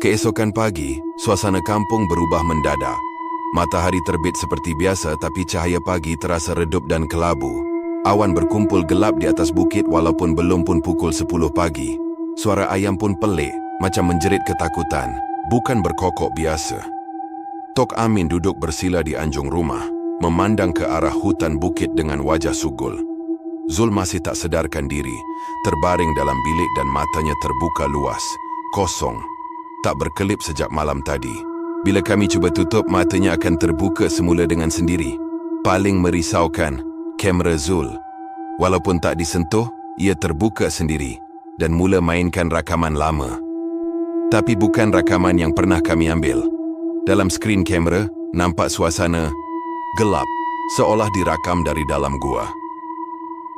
Keesokan pagi, suasana kampung berubah mendadak. Matahari terbit seperti biasa tapi cahaya pagi terasa redup dan kelabu. Awan berkumpul gelap di atas bukit walaupun belum pun pukul 10 pagi. Suara ayam pun pelik, macam menjerit ketakutan, bukan berkokok biasa. Tok Amin duduk bersila di anjung rumah, memandang ke arah hutan bukit dengan wajah sugul. Zul masih tak sedarkan diri, terbaring dalam bilik dan matanya terbuka luas, kosong. Tak berkelip sejak malam tadi. Bila kami cuba tutup, matanya akan terbuka semula dengan sendiri. Paling merisaukan, kamera Zul. Walaupun tak disentuh, ia terbuka sendiri dan mula mainkan rakaman lama. Tapi bukan rakaman yang pernah kami ambil. Dalam skrin kamera, nampak suasana gelap, seolah dirakam dari dalam gua.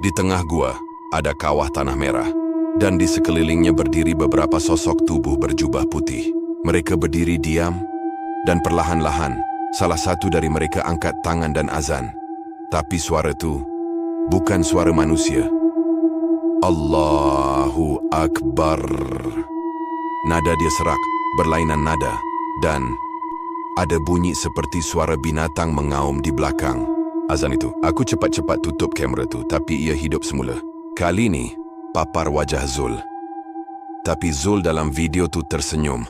Di tengah gua, ada kawah tanah merah. Dan di sekelilingnya berdiri beberapa sosok tubuh berjubah putih. Mereka berdiri diam, dan perlahan-lahan, salah satu dari mereka angkat tangan dan azan. Tapi suara itu bukan suara manusia. Allahu Akbar. Nada dia serak, berlainan nada, dan ada bunyi seperti suara binatang mengaum di belakang azan itu. Aku cepat-cepat tutup kamera itu, tapi ia hidup semula. Kali ini, papar wajah Zul. Tapi Zul dalam video tu tersenyum.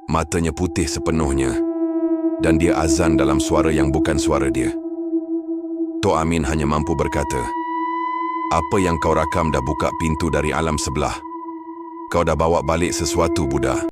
Matanya putih sepenuhnya. Dan dia azan dalam suara yang bukan suara dia. Tok Amin hanya mampu berkata, "Apa yang kau rakam dah buka pintu dari alam sebelah. Kau dah bawa balik sesuatu, Buddha."